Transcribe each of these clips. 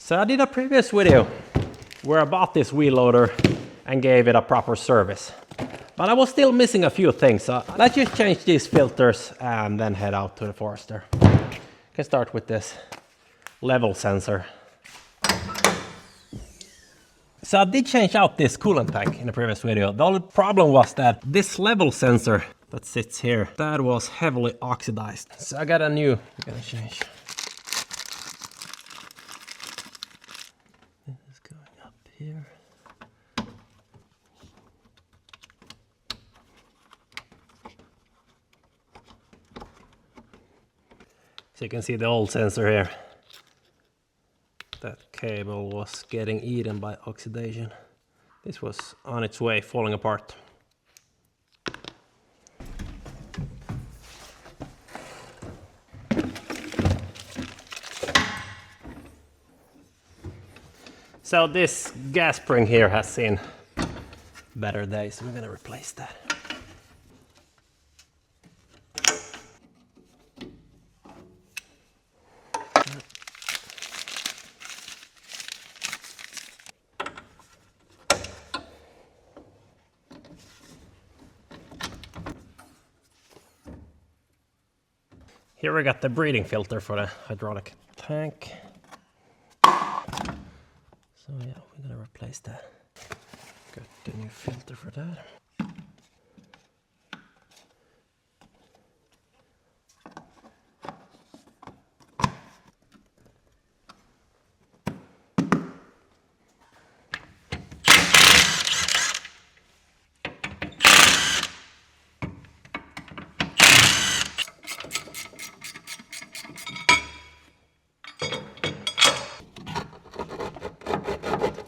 So I did a previous video where I bought this wheel loader and gave it a proper service. But I was still missing a few things, so let's just change these filters and then head out to the Forester. Can start with this level sensor. So I did change out this coolant tank in the previous video. The only problem was that this level sensor that sits here, that was heavily oxidized. So I got a new, I'm gonna change. This is going up here. So you can see the old sensor here. That cable was getting eaten by oxidation. This was on its way falling apart. So this gas spring here has seen better days, so we're gonna replace that. Here we got the breathing filter for the hydraulic tank. So yeah, we're gonna replace that. Got the new filter for that.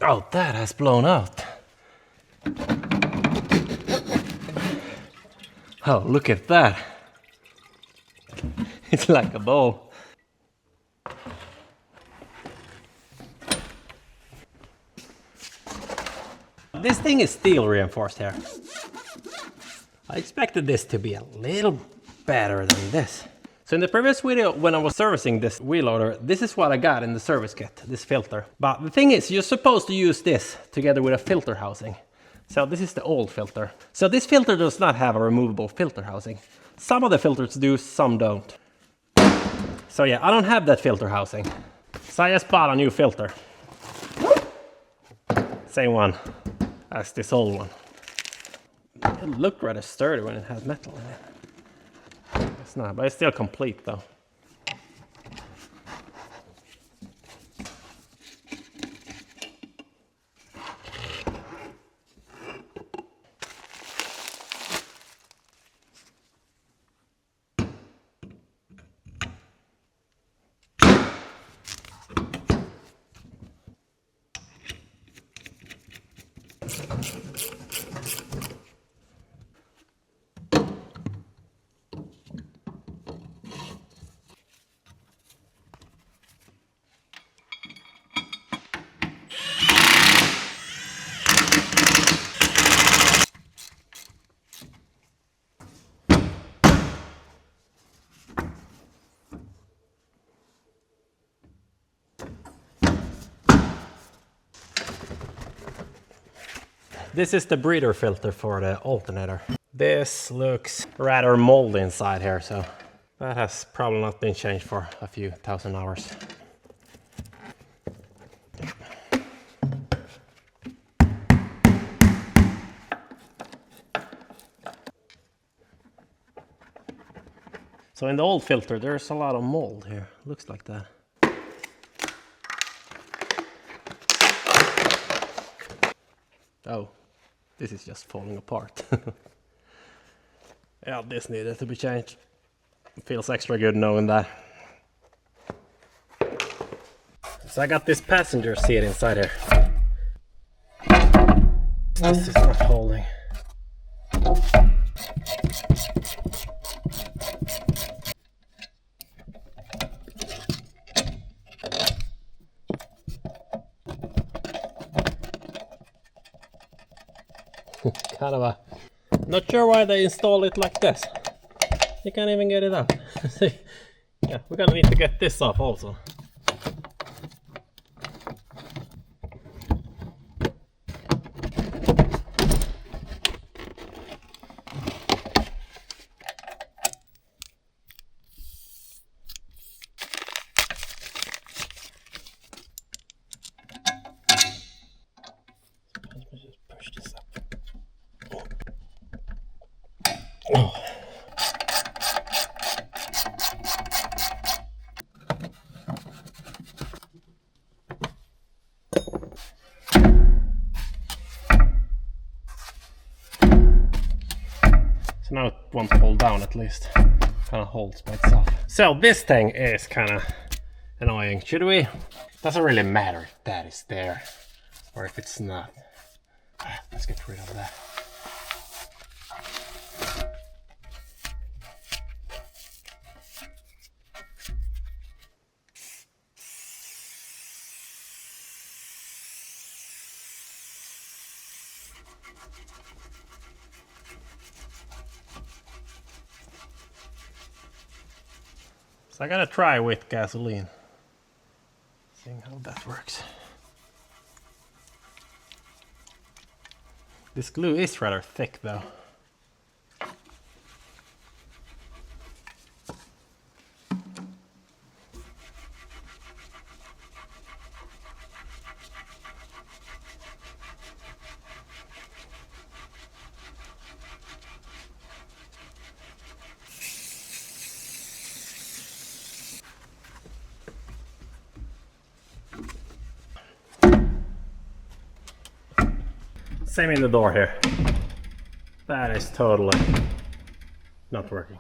Oh, that has blown out. Oh, look at that. It's like a bowl. This thing is steel reinforced here. I expected this to be a little better than this. So in the previous video, when I was servicing this wheel loader, this is what I got in the service kit, this filter. But the thing is, you're supposed to use this together with a filter housing. So this is the old filter. So this filter does not have a removable filter housing. Some of the filters do, some don't. So yeah, I don't have that filter housing. So I just bought a new filter. Same one as this old one. It looked rather sturdy when it had metal in it. It's not, but it's still complete though. This is the breather filter for the alternator. This looks rather moldy inside here, so that has probably not been changed for a few thousand hours. So in the old filter, there's a lot of mold here. Looks like that. Oh, this is just falling apart. Yeah, this needed to be changed. It feels extra good knowing that. So I got this passenger seat inside here. This is not holding. Kind of a... Not sure why they install it like this. You can't even get it out. Yeah, we're gonna need to get this off also. won't hold down at least. Kind of holds by itself. So this thing is kind of annoying. Should we? Doesn't really matter if that is there or if it's not. Let's get rid of that. So I gotta try with gasoline. Seeing how that works. This glue is rather thick though. Same in the door here. That is totally not working.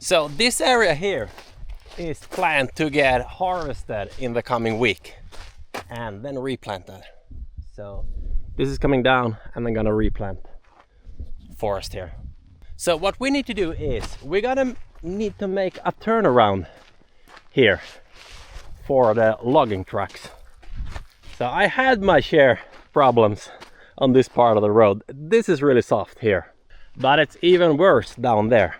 So this area here is planned to get harvested in the coming week and then replanted. So this is coming down and I'm gonna replant forest here. So what we need to do is we're gonna need to make a turnaround here for the logging trucks. So I had my share problems on this part of the road. This is really soft here, but it's even worse down there.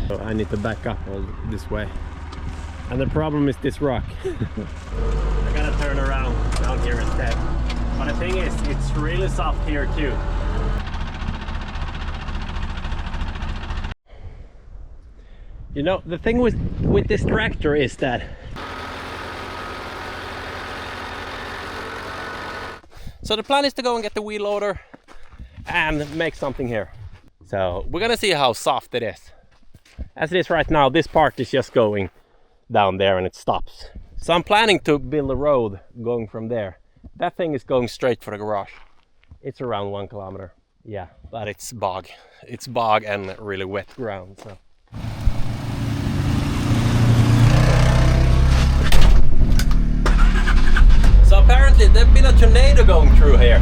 So I need to back up all this way. And the problem is this rock. I gotta turn around down here instead. But the thing is, it's really soft here too. You know, the thing with this tractor is that so the plan is to go and get the wheel loader and make something here. So we're gonna see how soft it is. As it is right now, this part is just going down there and it stops. So I'm planning to build a road going from there. That thing is going straight for the garage. It's around 1 kilometer. Yeah, but it's bog. It's bog and really wet ground. So apparently there's been a tornado going through here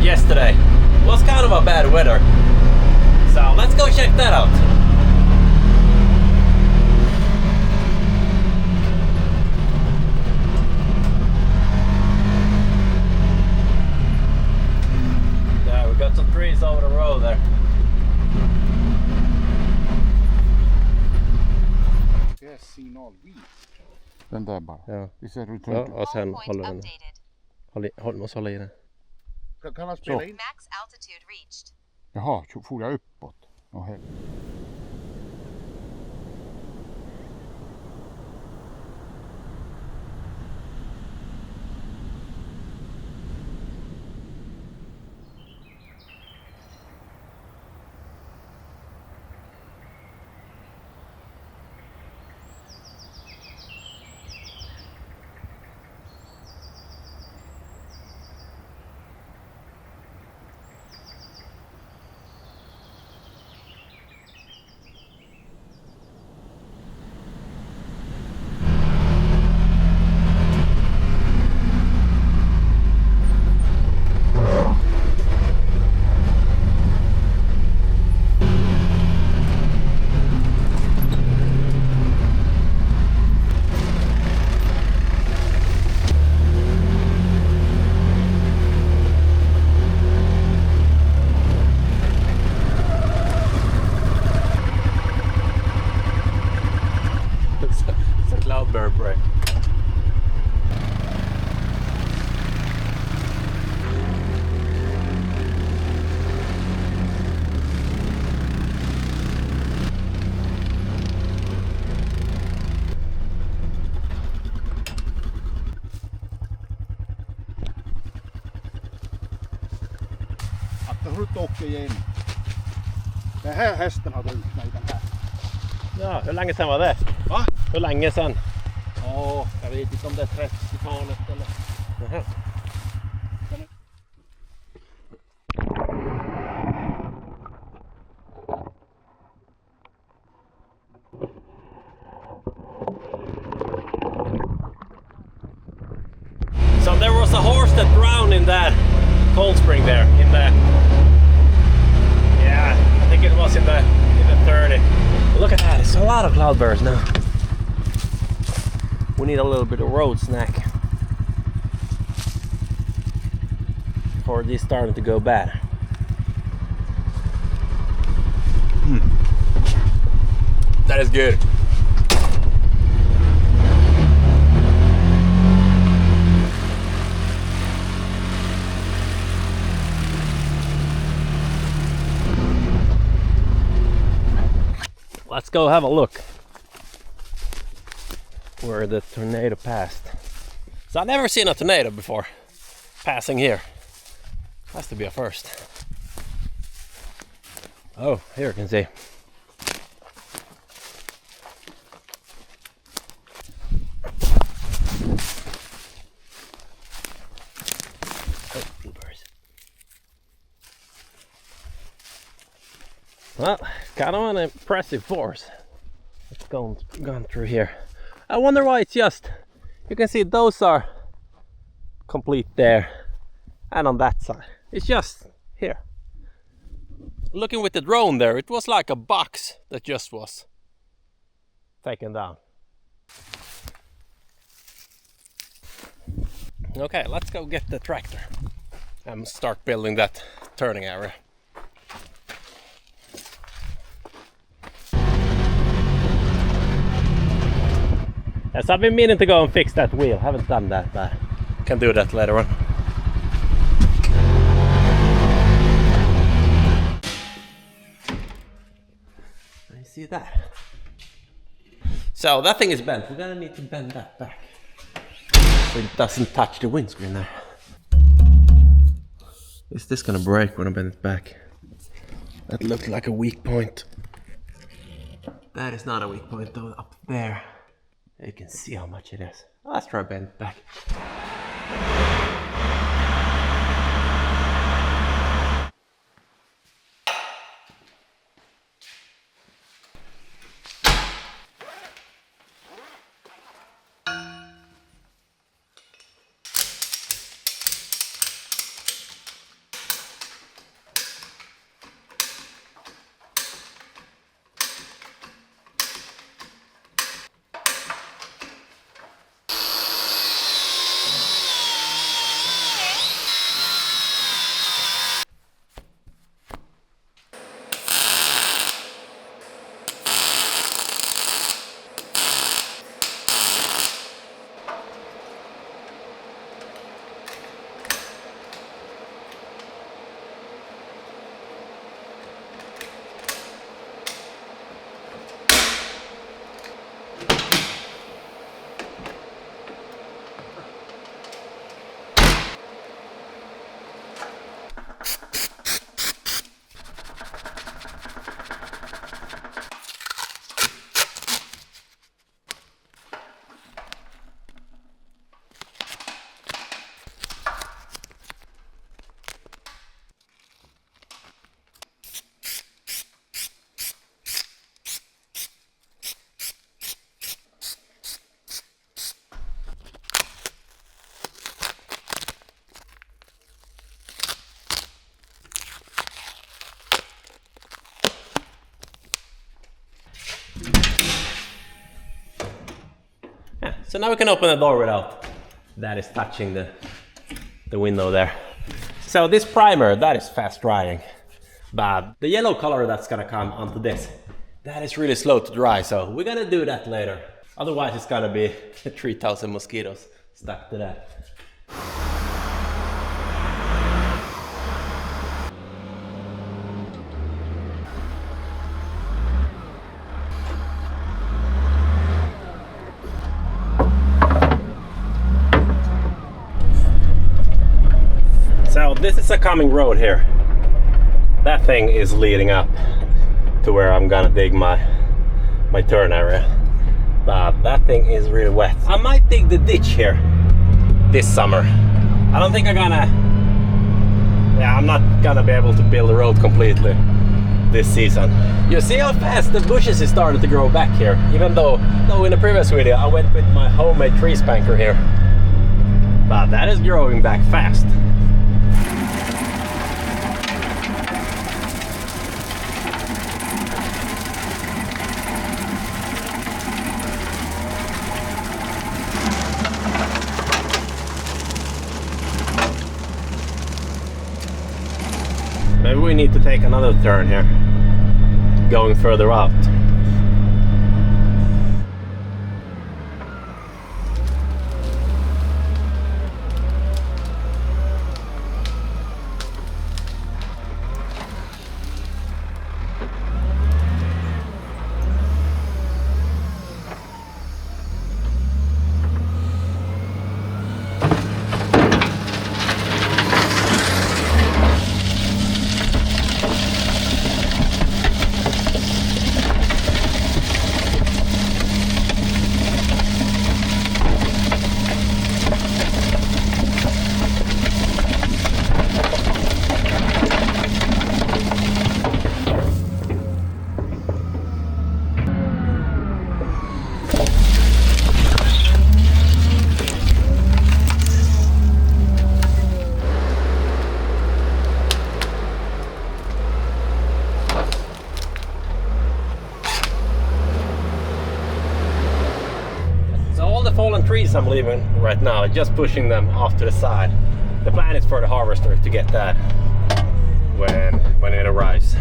yesterday. It was kind of a bad weather. So let's go check that out. Got some trees over the road there. Yes, signal V. Den där bara. Ja. Vi ser hur Ja, och sen håller den. Måste hålla i den. Kan han spela in? Max altitude reached. Jaha, får jag uppåt? åker igen. Den här hästen har dragit mig den här. Ja, hur länge sedan var det? Va? Hur länge sedan? Ja, jag vet inte om det är 30-talet eller... Jaha. So there was a horse that drowned in that cold spring there, in the, yeah, I think it was in the 30. Look at that, it's a lot of cloudbursts now. We need a little bit of road snack, or these starting to go bad. That is good. Let's go have a look where the tornado passed. So I've never seen a tornado before passing here. Has to be a first. Oh, here you can see. Oh, blueberries. Well, kind of an impressive force. It's gone through here. I wonder why it's just, you can see those are complete there, and on that side it's just here. Looking with the drone there, it was like a box that just was taken down. Okay, let's go get the tractor and start building that turning area. Yes, I've been meaning to go and fix that wheel. Haven't done that, but can do that later on. I see that. So that thing is bent. We're gonna need to bend that back so it doesn't touch the windscreen there. Is this gonna break when I bend it back? That looked like a weak point. That is not a weak point though, up there. You can see how much it is. Let's try bend it back. So now we can open the door without that is touching the window there. So this primer, that is fast drying, but the yellow color that's gonna come onto this, that is really slow to dry, so we're gonna do that later. Otherwise it's gonna be 3,000 mosquitoes stuck to that. So this is a coming road here. That thing is leading up to where I'm gonna dig my turn area. But that thing is really wet. I might dig the ditch here this summer. I don't think I'm not gonna be able to build the road completely this season. You see how fast the bushes is starting to grow back here, even though in the previous video I went with my homemade tree spanker here. But that is growing back fast. Maybe we need to take another turn here, going further out. Fallen trees I'm leaving right now, just pushing them off to the side. The plan is for the harvester to get that when it arrives.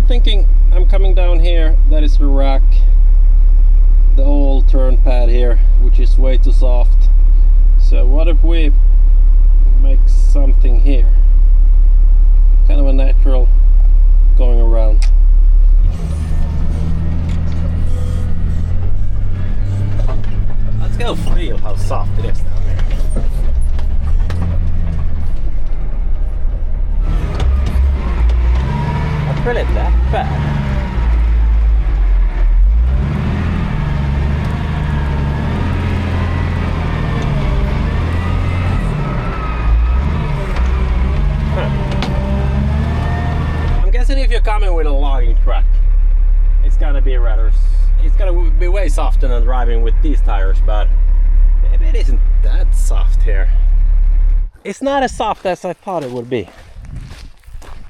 Thinking I'm coming down here, that is the rack, the old turn pad here, which is way too soft. So what if we make something here, kind of a natural going around. Let's go feel how soft it is down there. Really that bad. I'm guessing if you're coming with a logging truck, it's gonna be way softer than driving with these tires, but maybe it isn't that soft here. It's not as soft as I thought it would be.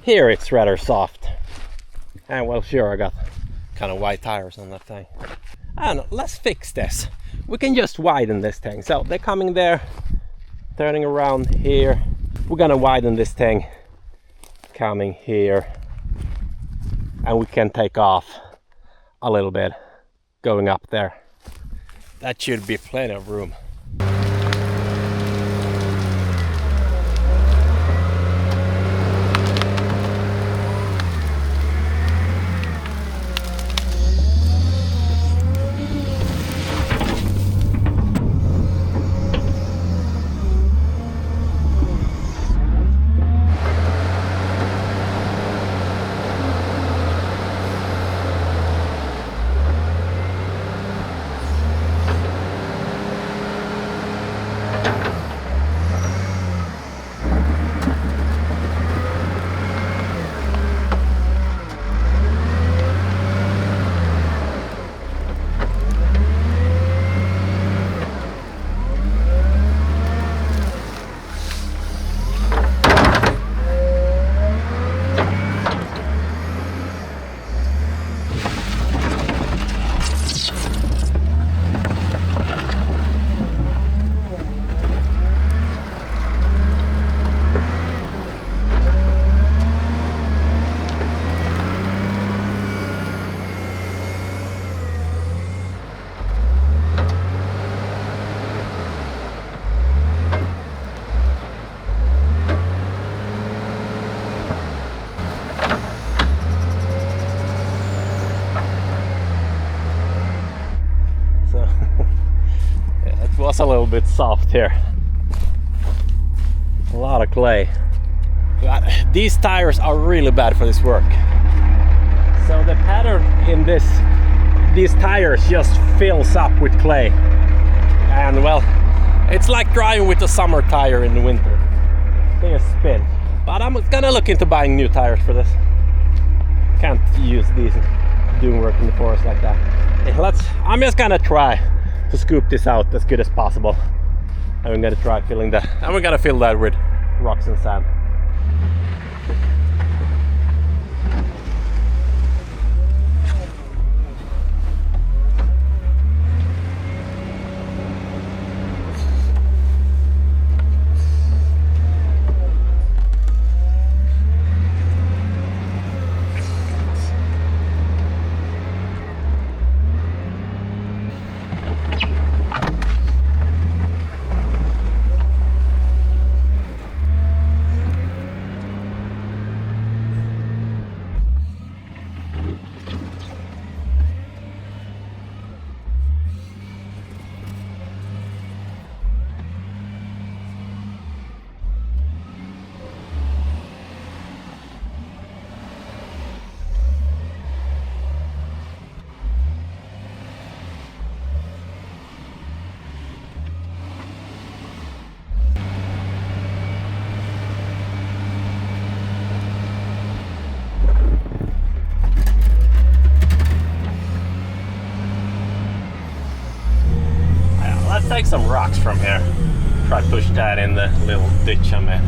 Here it's rather soft. And well, sure, I got kind of white tires on that thing. I don't know, let's fix this. We can just widen this thing. So they're coming there, turning around here. We're gonna widen this thing, coming here. And we can take off a little bit, going up there. That should be plenty of room. was a little bit soft here. A lot of clay. But these tires are really bad for this work. So the pattern in these tires just fills up with clay. And well, it's like driving with a summer tire in the winter. They just spin. But I'm gonna look into buying new tires for this. Can't use these doing work in the forest like that. Hey, I'm just gonna try to scoop this out as good as possible. I'm gonna try filling that. And we're gonna fill that with rocks and sand. Let's take some rocks from here. Try to push that in the little ditch I'm in.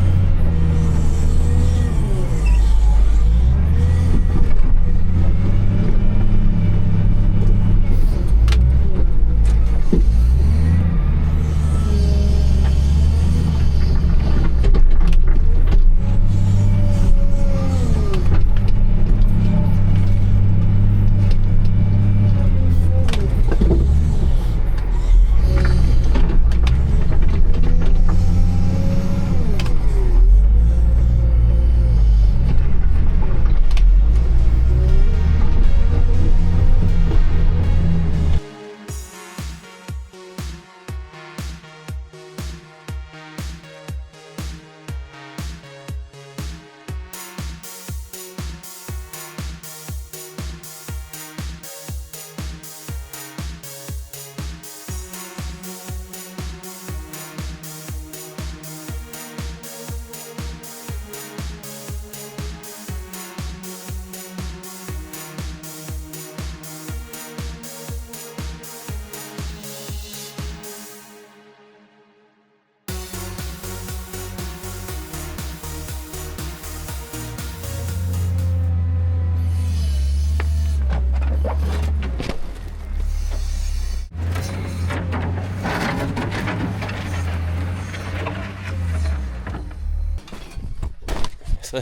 So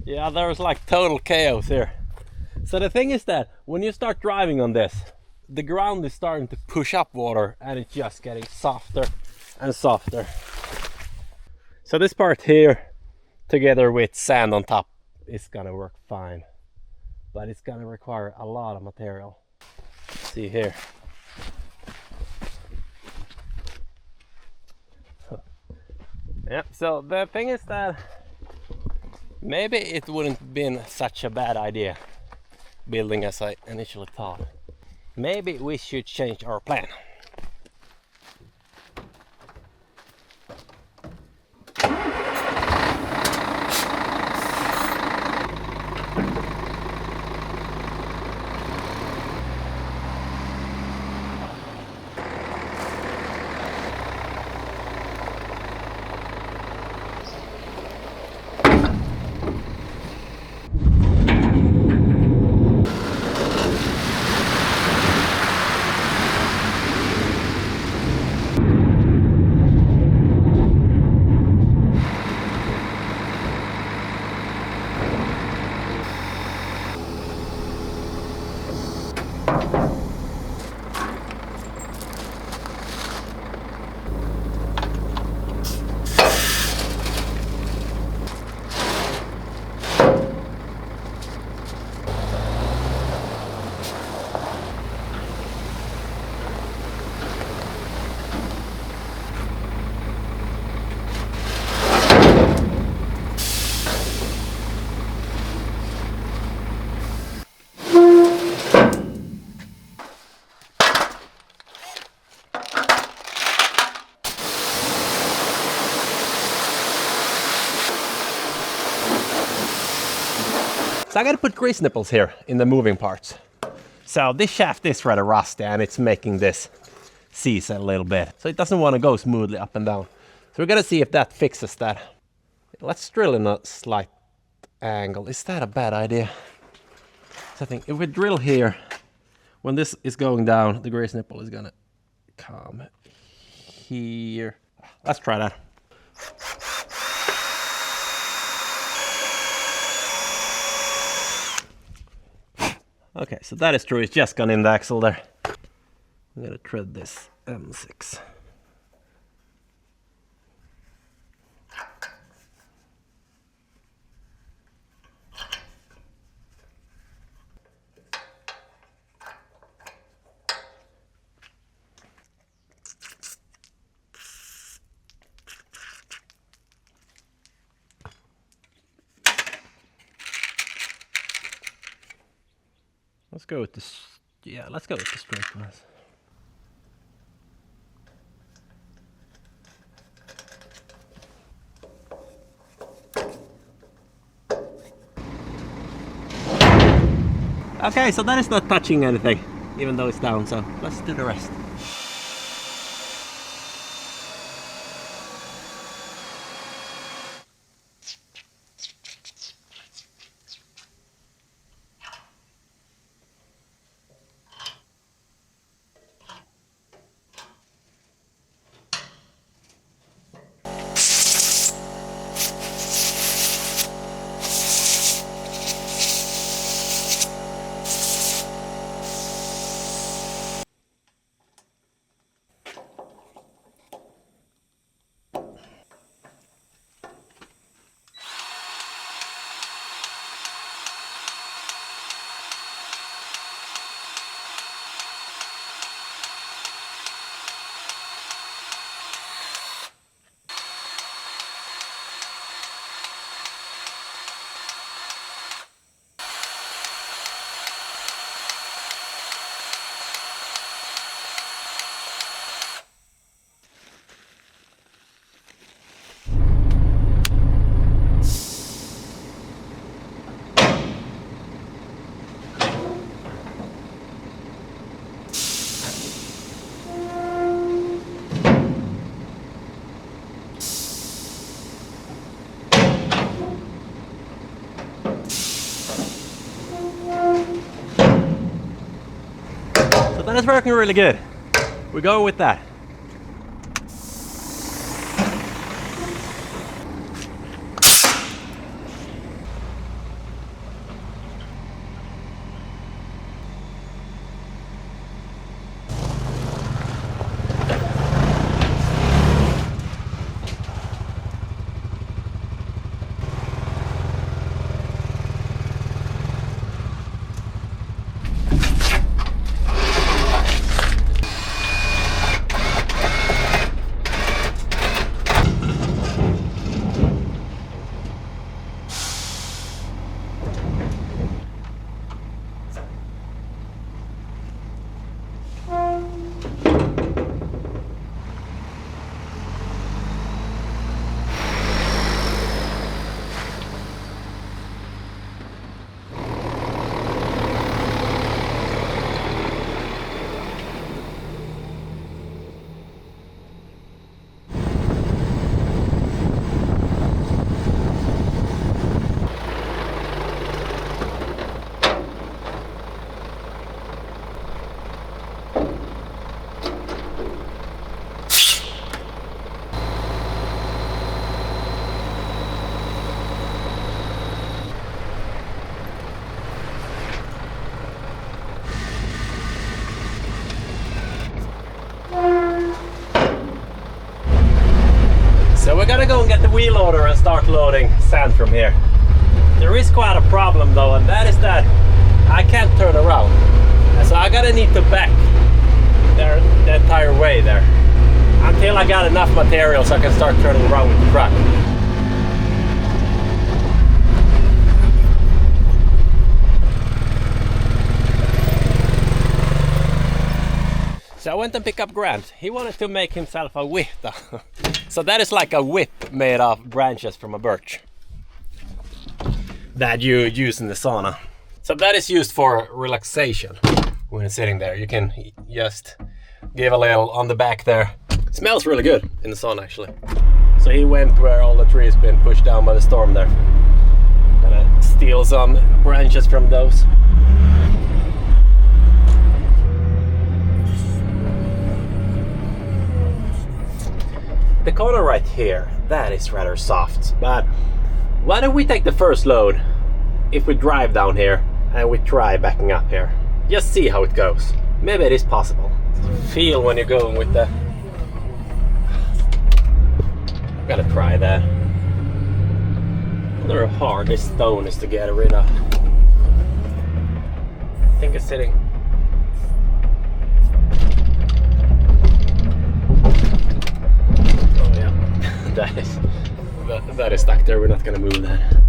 yeah, there's like total chaos here. So the thing is that when you start driving on this, the ground is starting to push up water and it's just getting softer and softer. So this part here, together with sand on top, is gonna work fine. But it's gonna require a lot of material. See here. Yeah, so the thing is that maybe it wouldn't have been such a bad idea building as I initially thought. Maybe we should change our plan. So I gotta put grease nipples here in the moving parts. So this shaft is rather rusty and it's making this seize a little bit. So it doesn't want to go smoothly up and down. So we're gonna see if that fixes that. Let's drill in a slight angle. Is that a bad idea? So I think if we drill here, when this is going down, the grease nipple is gonna come here. Let's try that. Okay, so that is true. It's just gone in the axle there. I'm gonna tread this M6. Let's go with this. Yeah, let's go with the straight ones. Okay, so that is not touching anything, even though it's down, so let's do the rest. So that is working really good. We're going with that. So we're gonna go and get the wheel loader and start loading sand from here. There is quite a problem though, and that is that I can't turn around. So I gotta need to back there the entire way there until I got enough material so I can start turning around with the truck. So I went and picked up Grant. He wanted to make himself a whip. So that is like a whip made of branches from a birch. that you use in the sauna. So that is used for relaxation when it's sitting there. You can just give a little on the back there. It smells really good in the sauna actually. So he went where all the trees been pushed down by the storm there. Gonna steal some branches from those. The corner right here, that is rather soft, but why don't we take the first load if we drive down here and we try backing up here? Just see how it goes. Maybe it is possible. Feel when you're going with the... Gotta try that. I wonder how hard this stone is to get rid of. I think it's sitting... Oh yeah, that is stuck there. We're not gonna move that.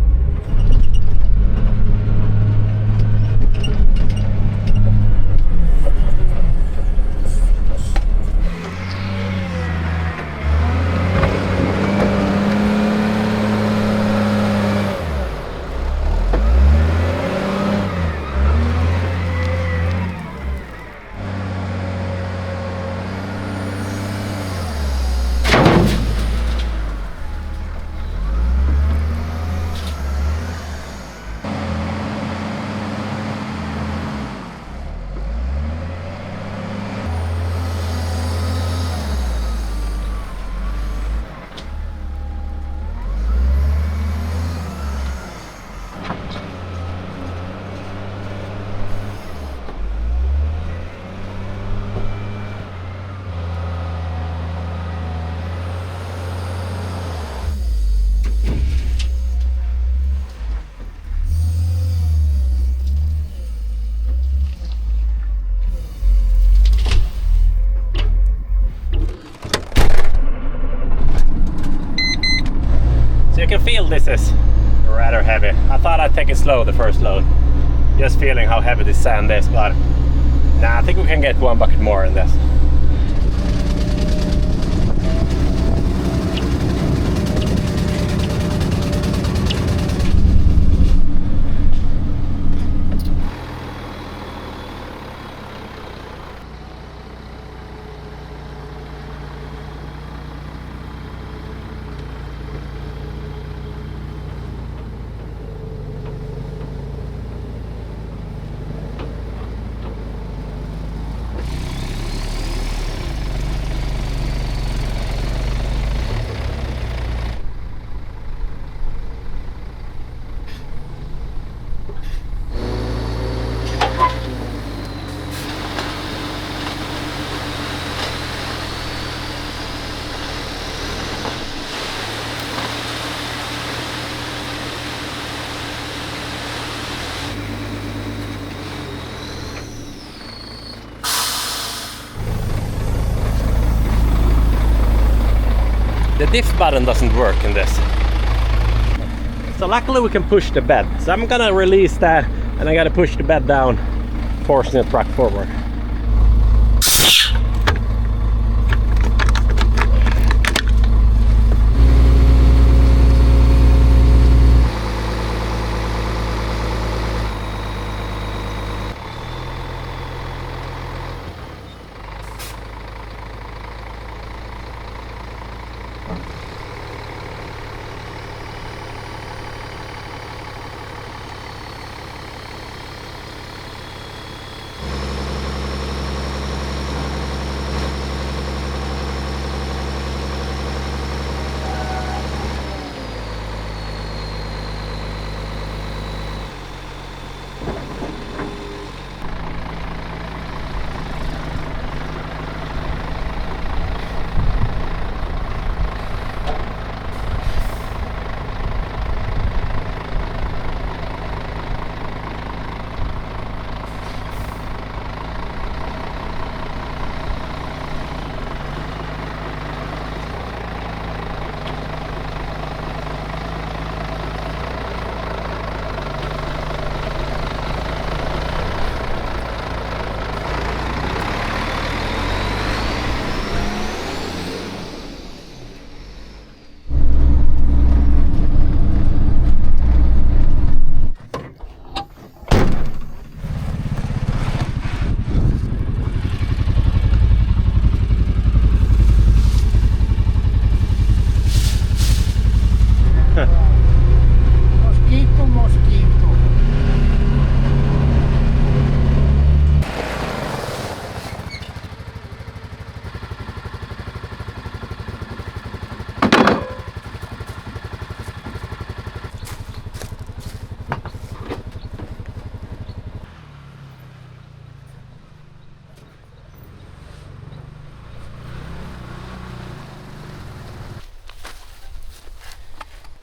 You can feel this is rather heavy. I thought I'd take it slow the first load. Just feeling how heavy this sand is, but nah, I think we can get one bucket more in this. The diff button doesn't work in this. So luckily we can push the bed. So I'm gonna release that and I gotta push the bed down, forcing the truck forward.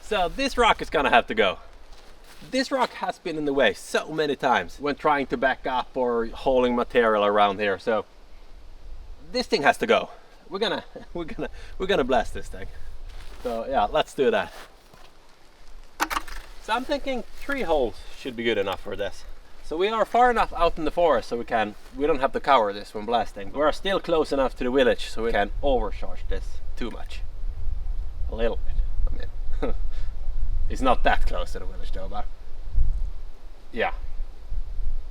So this rock is gonna have to go. This rock has been in the way so many times when trying to back up or hauling material around here. So this thing has to go. We're gonna blast this thing. So yeah, let's do that. So I'm thinking 3 holes should be good enough for this. So we are far enough out in the forest so we don't have to cover this when blasting. We're still close enough to the village so we can overcharge this too much. A little bit. I mean, it's not that close to the village though, but yeah.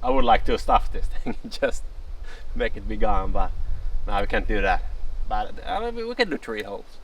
I would like to stuff this thing and just make it be gone, but no, we can't do that. But I mean, we can do 3 holes.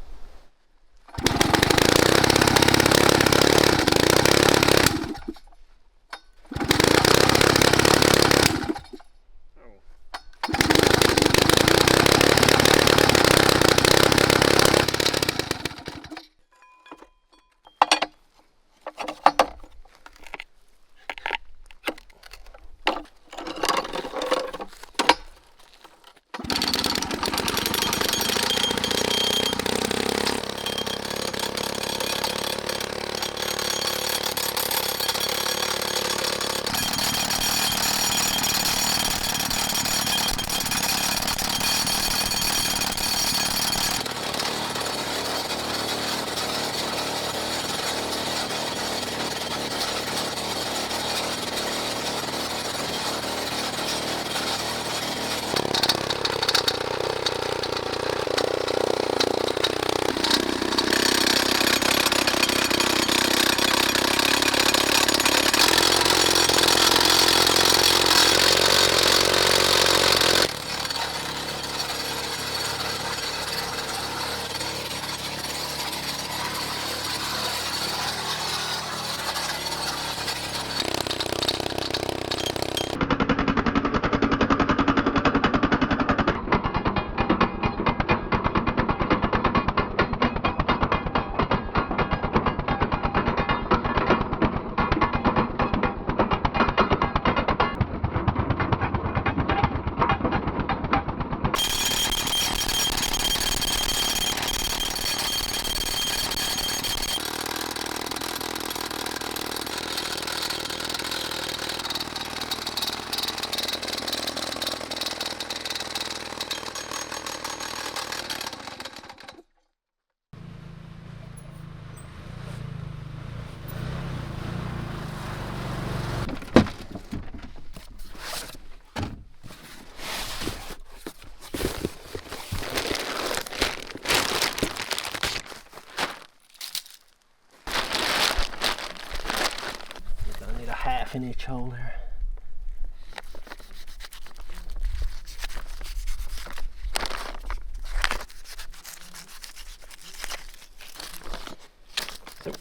In each hole there. So.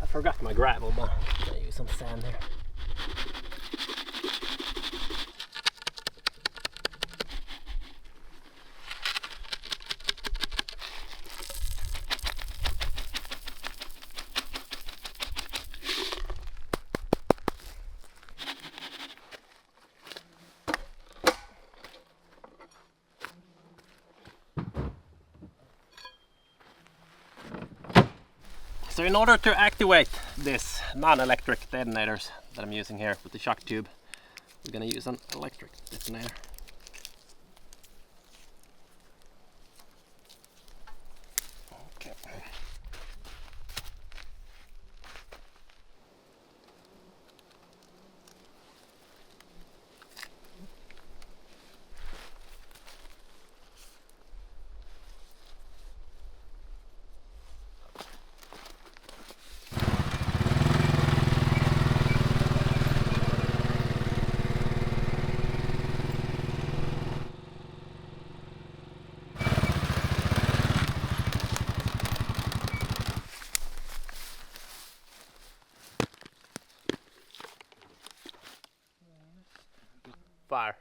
I forgot my gravel, but I'm gonna use some sand there. So in order to activate this non-electric detonators that I'm using here with the shock tube, we're gonna use an electric detonator. Okay. fire.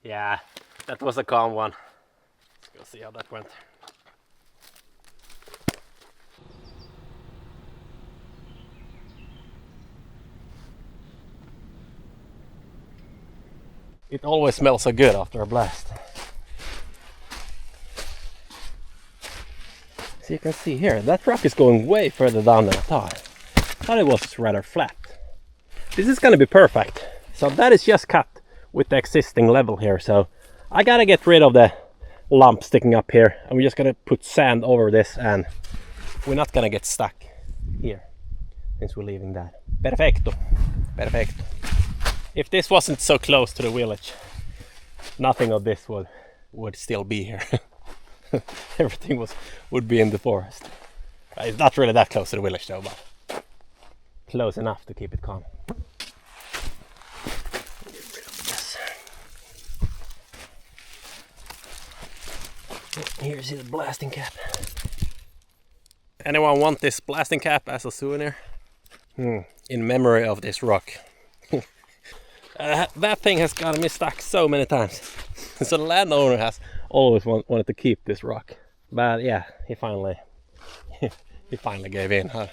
Yeah, that was a calm one. Let's go see how that went. It always smells so good after a blast. So you can see here, that rock is going way further down than I thought. I thought it was rather flat. This is gonna be perfect. So that is just cut with the existing level here. So I gotta get rid of the lump sticking up here. And we're just gonna put sand over this and we're not gonna get stuck here since we're leaving that. Perfecto. Perfecto. If this wasn't so close to the village, nothing of this would still be here. Everything would be in the forest. It's not really that close to the village though, but close enough to keep it calm. Here's the blasting cap. Anyone want this blasting cap as a souvenir? In memory of this rock. That thing has gotten me stuck so many times. So the landowner has always wanted to keep this rock. But yeah, he finally gave in. Huh?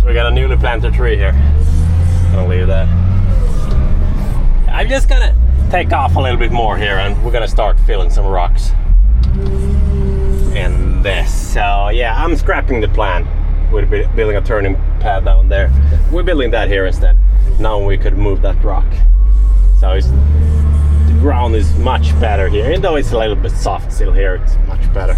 So we got a newly planted tree here. Gonna leave that. I'm just gonna take off a little bit more here and we're gonna start filling some rocks in this. So yeah, I'm scrapping the plan. We're building a turning pad down there. We're building that here instead. Now we could move that rock. So the ground is much better here. Even though it's a little bit soft still here, it's much better.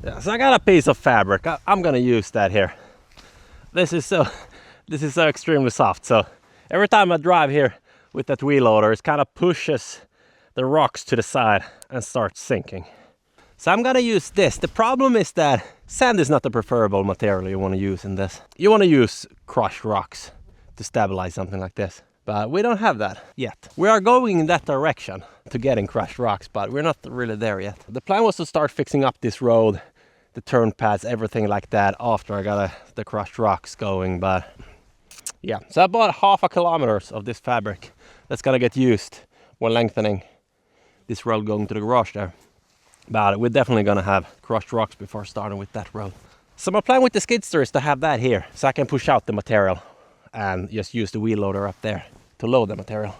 Yeah, so I got a piece of fabric. I'm gonna use that here. This is so extremely soft. So every time I drive here with that wheel loader, it kind of pushes the rocks to the side and starts sinking. So I'm gonna use this. The problem is that sand is not the preferable material you want to use in this. You want to use crushed rocks to stabilize something like this. But we don't have that yet. We are going in that direction to getting crushed rocks, but we're not really there yet. The plan was to start fixing up this road, the turn pads, everything like that after I got the crushed rocks going. But yeah, so I bought 0.5 kilometers of this fabric that's gonna get used when lengthening this road going to the garage there. But we're definitely gonna have crushed rocks before starting with that road. So my plan with the skidster is to have that here so I can push out the material and just use the wheel loader up there to load the material.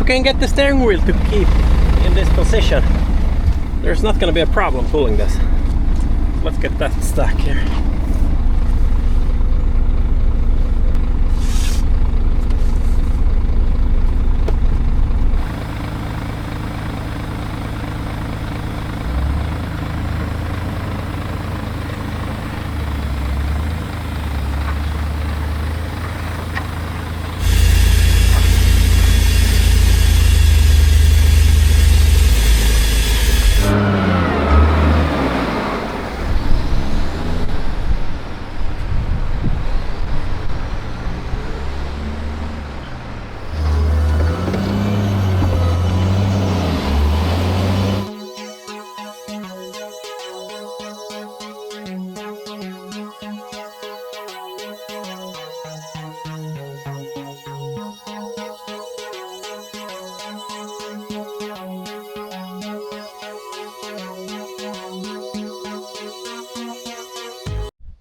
can get the steering wheel to keep in this position, there's not going to be a problem pulling this. Let's get that stuck here.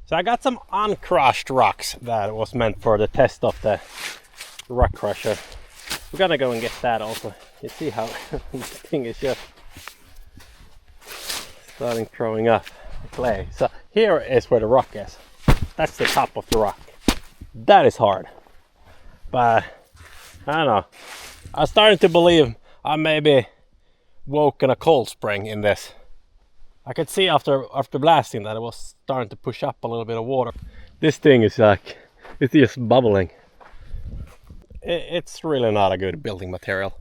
So I got some uncrushed rocks that was meant for the test of the rock crusher. We're gonna go and get that also. You see how the thing is just starting throwing up clay. So here is where the rock is. That's the top of the rock. That is hard. But I don't know. I'm starting to believe I maybe woke in a cold spring in this. I could see after blasting that it was starting to push up a little bit of water. This thing is like, it's just bubbling. It's really not a good building material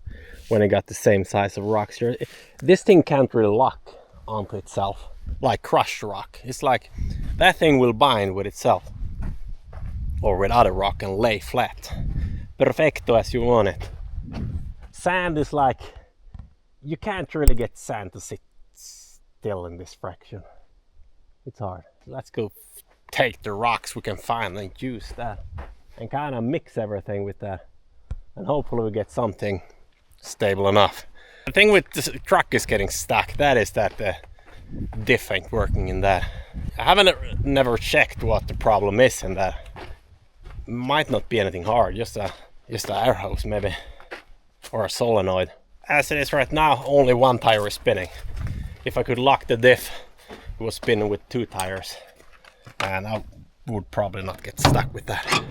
when it got the same size of rocks here. This thing can't really lock onto itself like crushed rock. It's like that thing will bind with itself or with other rock and lay flat. Perfecto as you want it. Sand is like, you can't really get sand to sit still in this fraction. It's hard. Let's go take the rocks we can find and use that and kind of mix everything with that, and hopefully we get something stable enough. The thing with this truck is getting stuck. That is that the diff ain't working in that. I haven't never checked what the problem is in that. Might not be anything hard, just a air hose maybe, or a solenoid. As it is right now, only one tire is spinning. If I could lock the diff, it was spinning with 2 tires, and I would probably not get stuck with that.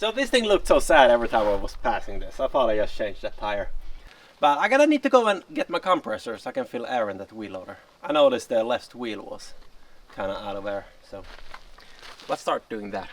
So this thing looked so sad every time I was passing this. I thought I just changed that tire. But I gotta need to go and get my compressor so I can fill air in that wheel loader. I noticed the left wheel was kind of out of air, so let's start doing that.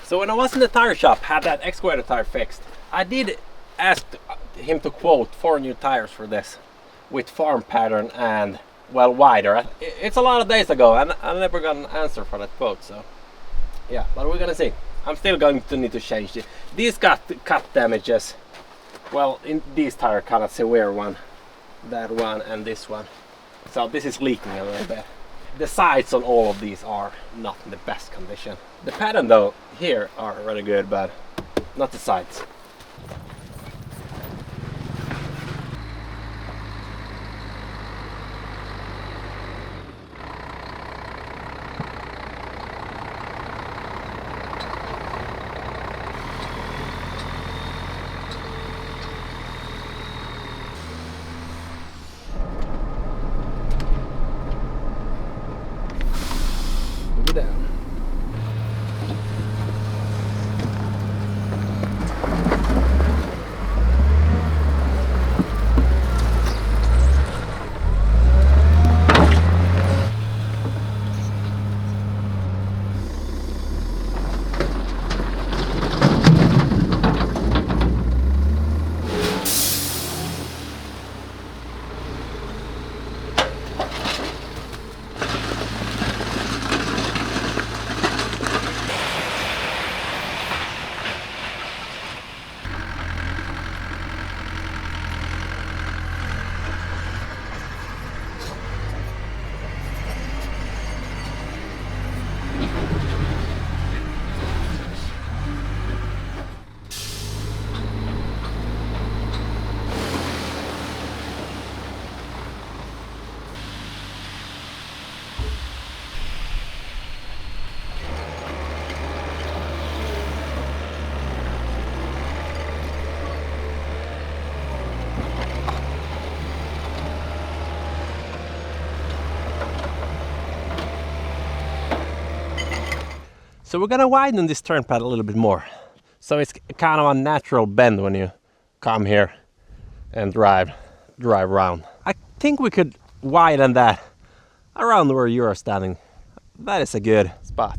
So when I was in the tire shop, had that excavator tire fixed, I did ask him to quote 4 new tires for this with farm pattern and, well, wider. It's a lot of days ago and I never got an answer for that quote, so yeah, but we're gonna see. I'm still going to need to change it. These got cut damages. Well, in these tires, kind of severe one, that one and this one. So this is leaking a little bit. The sides on all of these are not in the best condition. The pattern though here are really good, but not the sides. Down. So we're gonna widen this turn pad a little bit more. So it's kind of a natural bend when you come here and drive around. I think we could widen that around where you are standing. That is a good spot.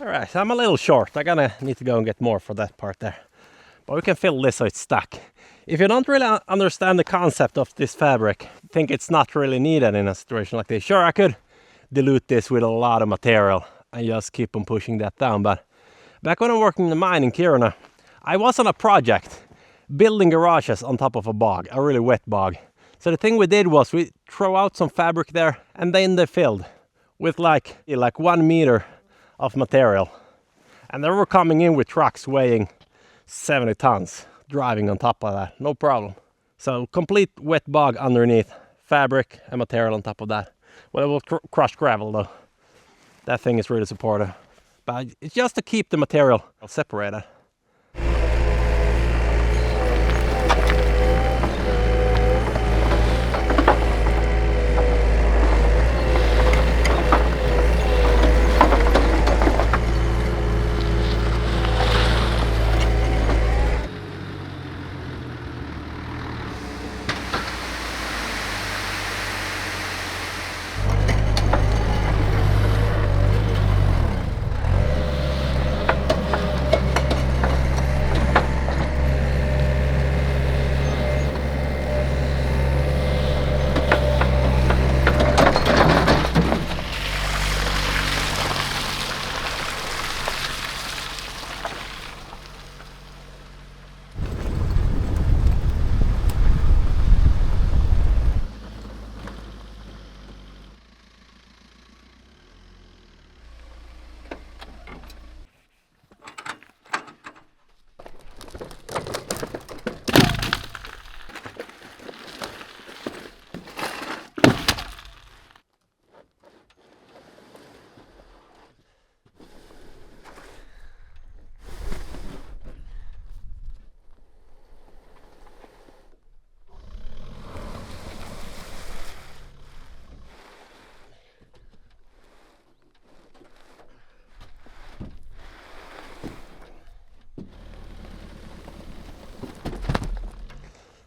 Alright, so I'm a little short. I'm gonna need to go and get more for that part there. But we can fill this so it's stuck. If you don't really understand the concept of this fabric, think it's not really needed in a situation like this. Sure, I could dilute this with a lot of material and just keep on pushing that down. But back when I worked in the mine in Kiruna, I was on a project building garages on top of a bog, a really wet bog. So the thing we did was we throw out some fabric there and then they filled with like 1 meter of material. And they were coming in with trucks weighing 70 tons, driving on top of that, no problem. So complete wet bog underneath, fabric and material on top of that. Well, it will crush gravel though. That thing is really supportive. But it's just to keep the material separated.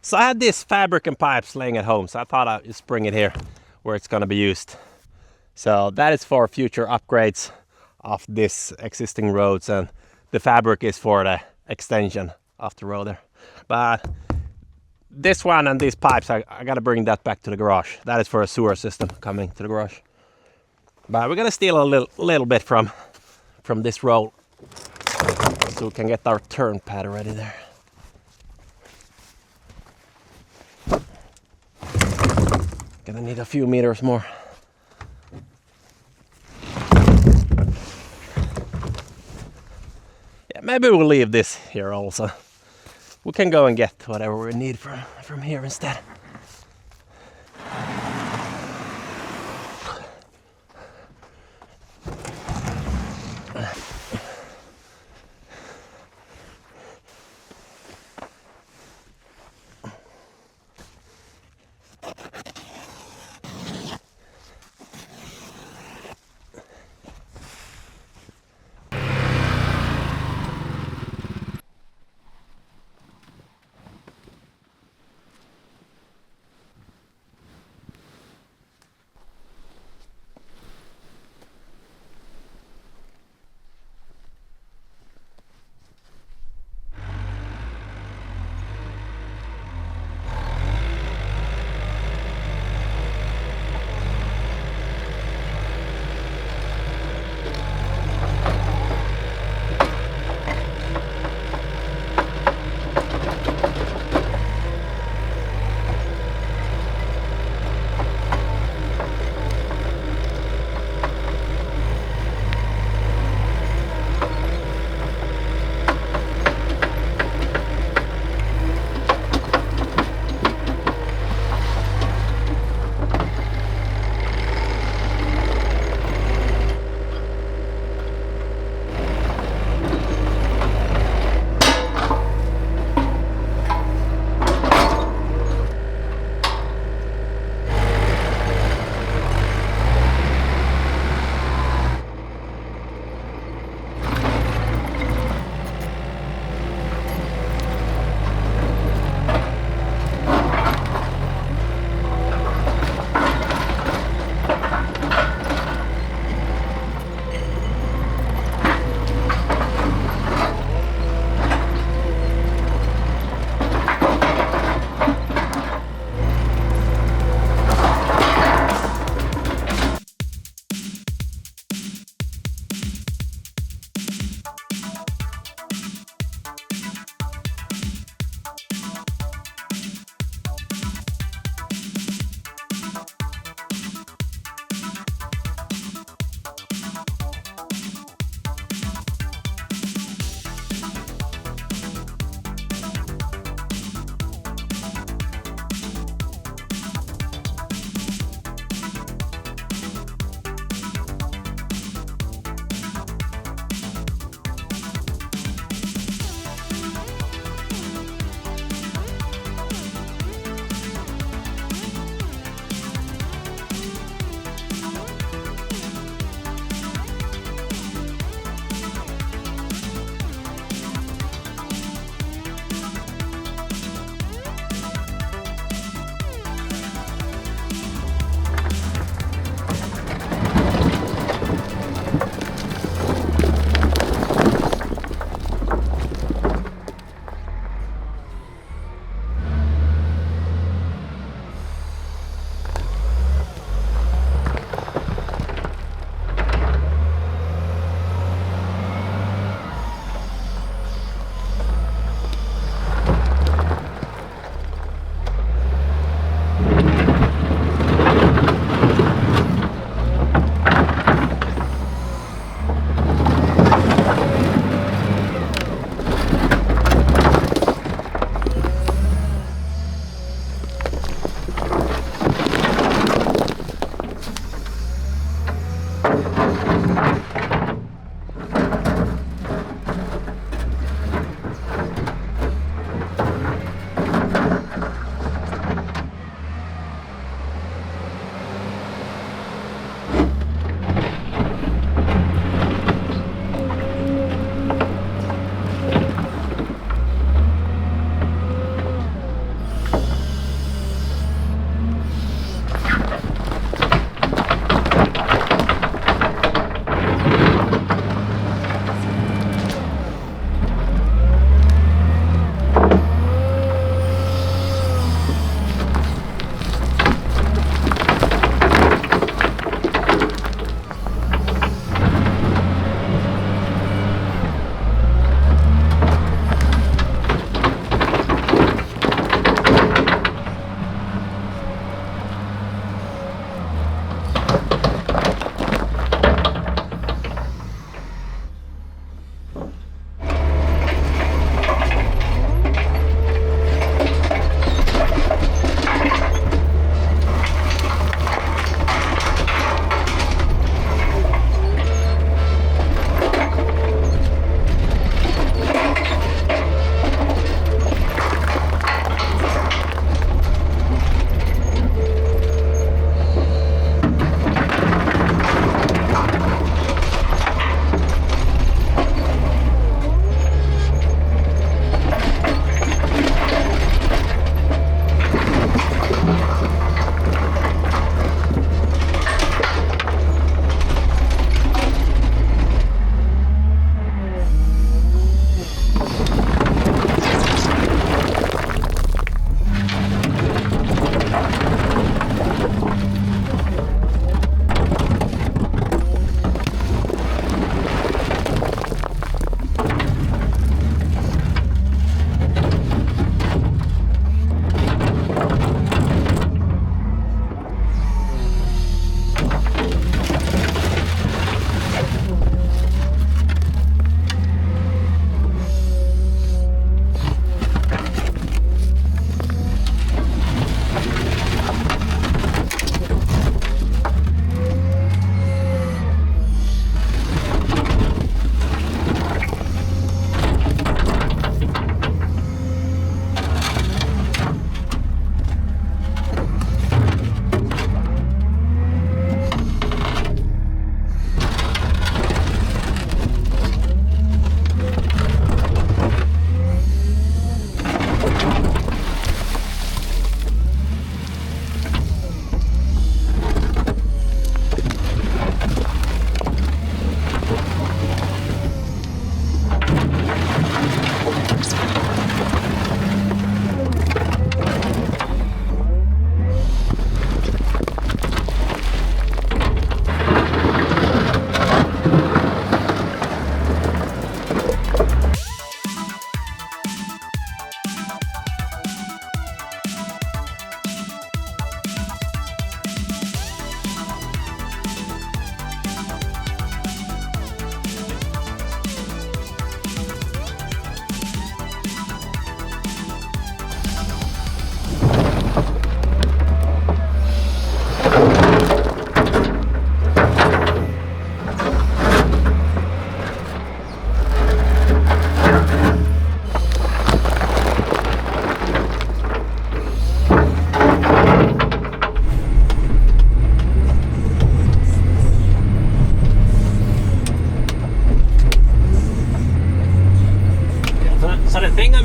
So I had this fabric and pipes laying at home, so I thought I'd just bring it here where it's gonna be used. So that is for future upgrades of this existing roads, and the fabric is for the extension of the road there. But this one and these pipes, I gotta bring that back to the garage. That is for a sewer system coming to the garage. But we're gonna steal a little bit from this road so we can get our turn pad ready there. Gonna need a few meters more. Yeah, maybe we'll leave this here also. We can go and get whatever we need from here instead.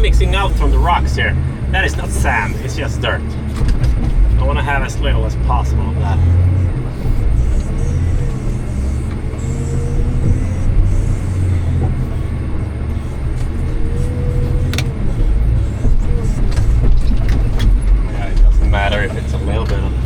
mixing out from the rocks here, that is not sand, it's just dirt. I want to have as little as possible of that. Yeah, it doesn't matter if it's a little bit of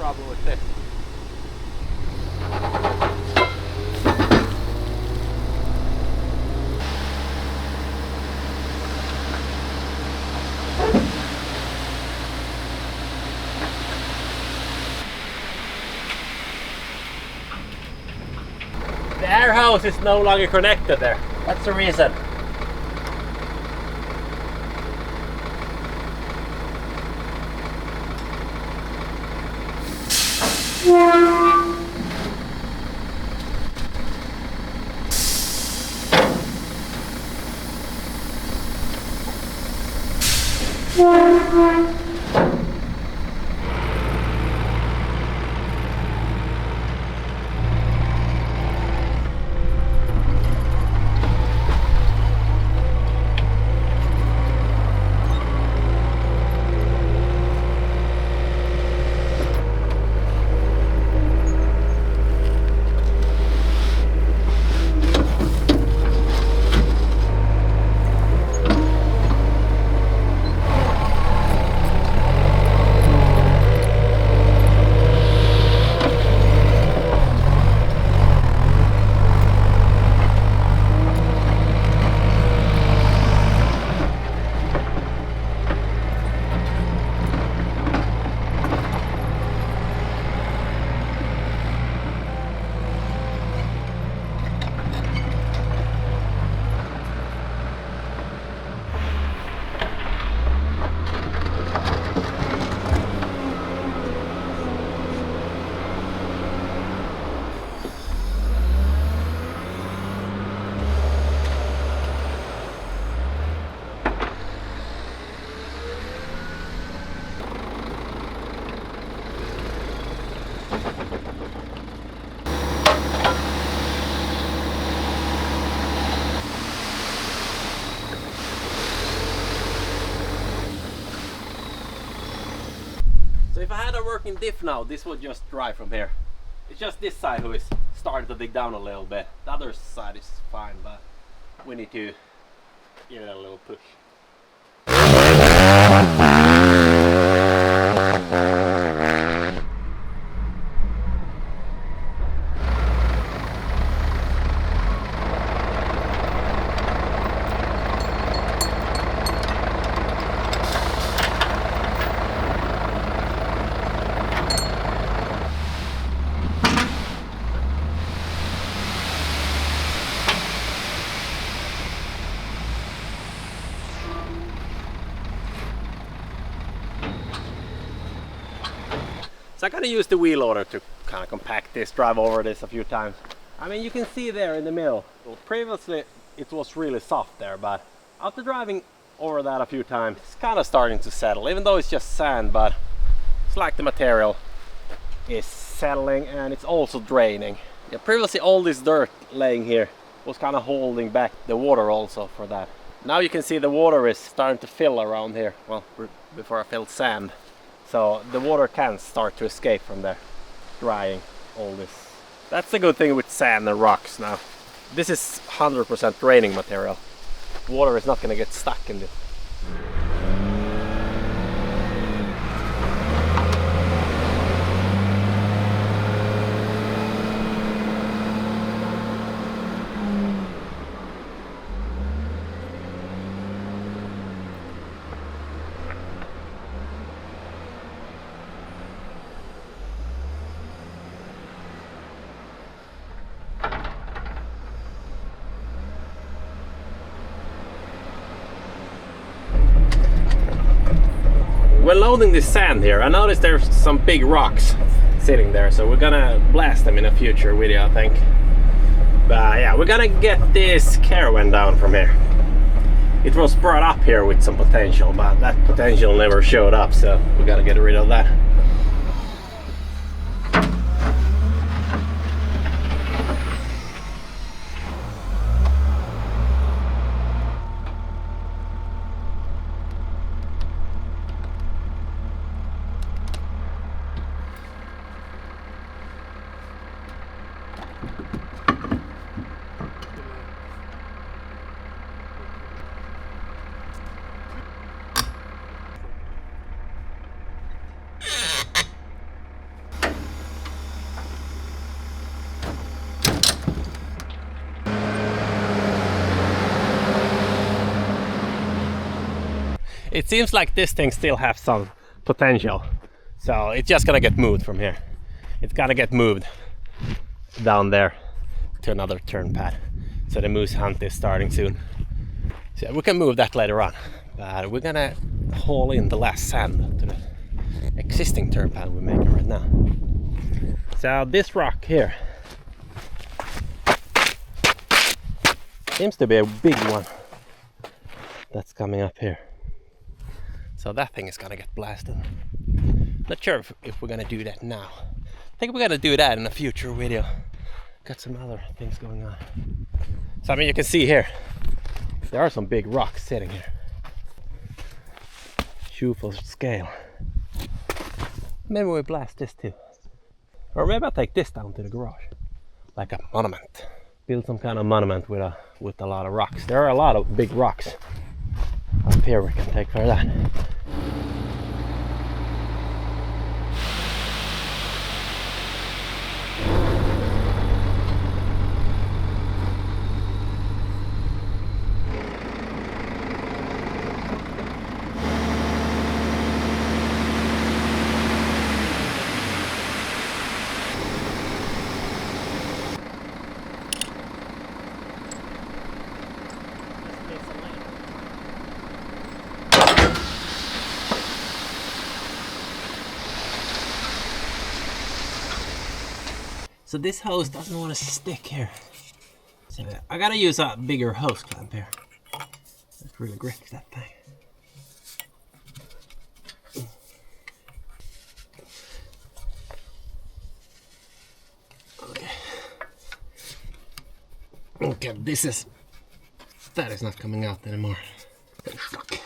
trouble with this. The air hose is no longer connected there. That's the reason. So if I had a working diff now, this would just dry from here. It's just this side who is starting to dig down a little bit. The other side is fine, but we need to give it a little push. So I gotta use the wheel loader to kind of compact this, drive over this a few times. I mean, you can see there in the middle, well, previously it was really soft there, but after driving over that a few times, it's kind of starting to settle, even though it's just sand, but it's like the material is settling and it's also draining. Yeah, previously all this dirt laying here was kind of holding back the water also for that. Now you can see the water is starting to fill around here, well, before I filled sand. So the water can start to escape from there, drying all this. That's the good thing with sand and rocks now. This is 100% draining material. Water is not going to get stuck in this. When loading this sand here, I noticed there's some big rocks sitting there, so we're gonna blast them in a future video, I think. But yeah, we're gonna get this caravan down from here. It was brought up here with some potential, but that potential never showed up, so we gotta get rid of that. it seems like this thing still has some potential. So it's just gonna get moved from here. It's gonna get moved down there to another turn pad. So the moose hunt is starting soon. So we can move that later on. But we're gonna haul in the last sand to the existing turn pad we're making right now. So this rock here seems to be a big one that's coming up here. So that thing is gonna get blasted. Not sure if we're gonna do that now. I think we're gonna do that in a future video. Got some other things going on. So I mean, you can see here, there are some big rocks sitting here. Shoe-full scale. Maybe we blast this too. Or maybe I'll take this down to the garage. Like a monument. Build some kind of monument with a lot of rocks. There are a lot of big rocks up here we can take for that. So this hose doesn't want to stick here. So I gotta use a bigger hose clamp here. Let's really grip that thing. Okay. Okay, that is not coming out anymore. It's stuck.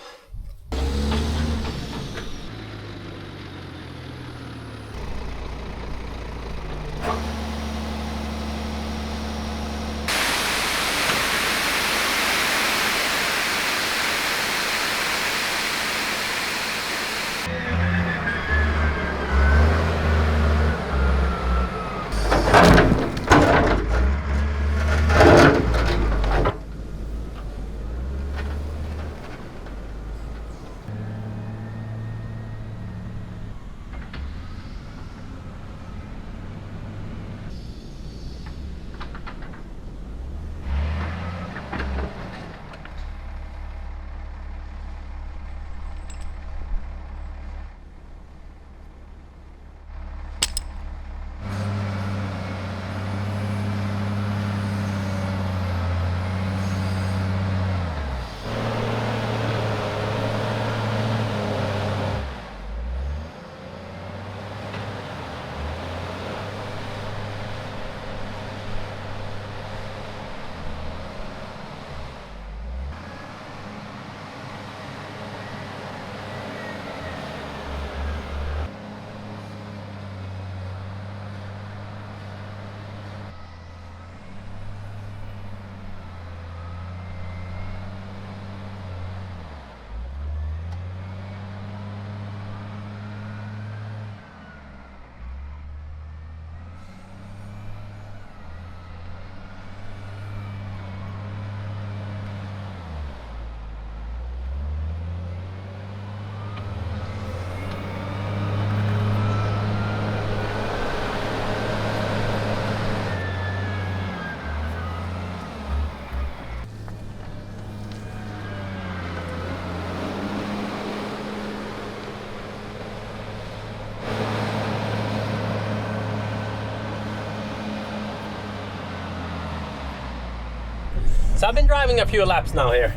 So I've been driving a few laps now here,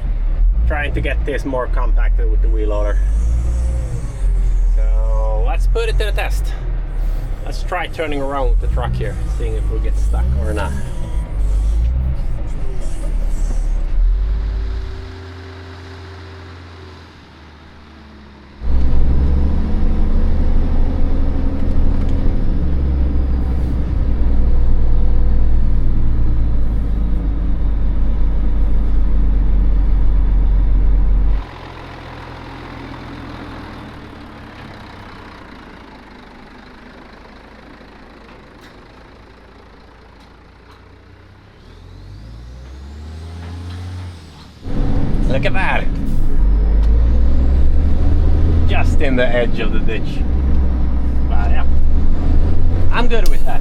trying to get this more compacted with the wheel loader. So let's put it to the test. Let's try turning around with the truck here, seeing if we get stuck or not. Look at that! just in the edge of the ditch. But yeah, I'm good with that.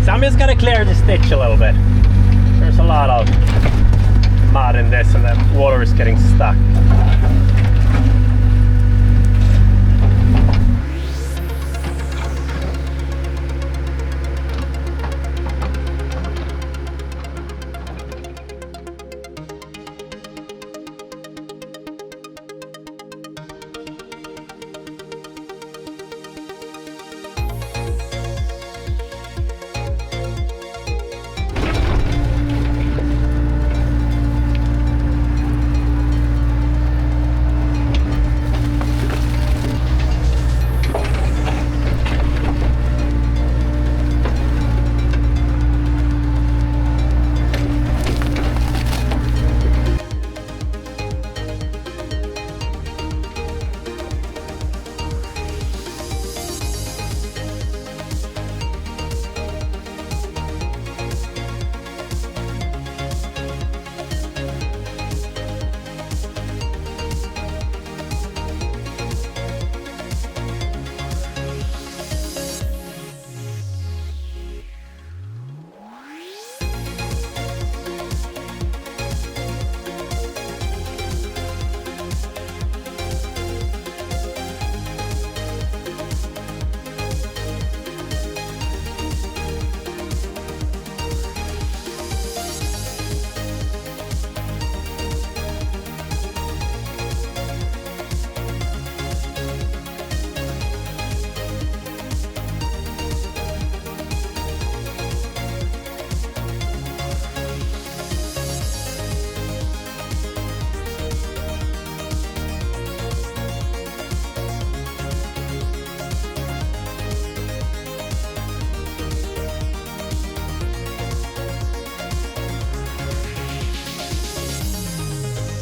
So I'm just gonna clear this ditch a little bit. There's a lot of mud in this and the water is getting stuck.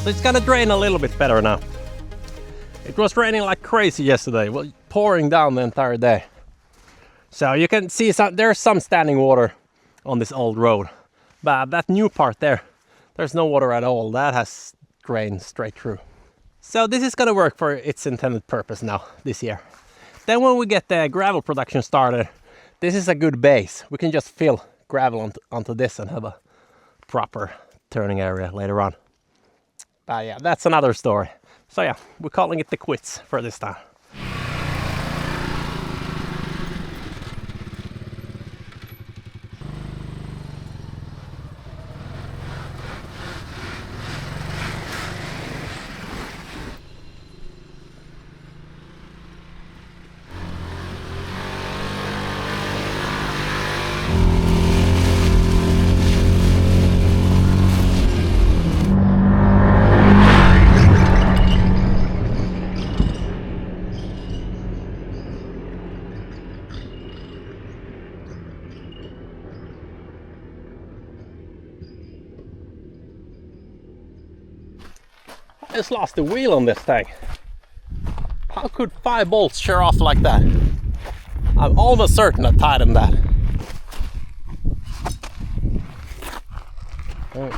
So it's gonna drain a little bit better now. It was raining like crazy yesterday, well, pouring down the entire day. So you can see there's some standing water on this old road. But that new part there, there's no water at all. That has drained straight through. So this is gonna work for its intended purpose now, this year. Then when we get the gravel production started, this is a good base. We can just fill gravel onto this and have a proper turning area later on. But yeah, that's another story. So yeah, we're calling it the quits for this time. I just lost the wheel on this thing. How could 5 bolts shear off like that? I'm almost certain I tightened that. Right.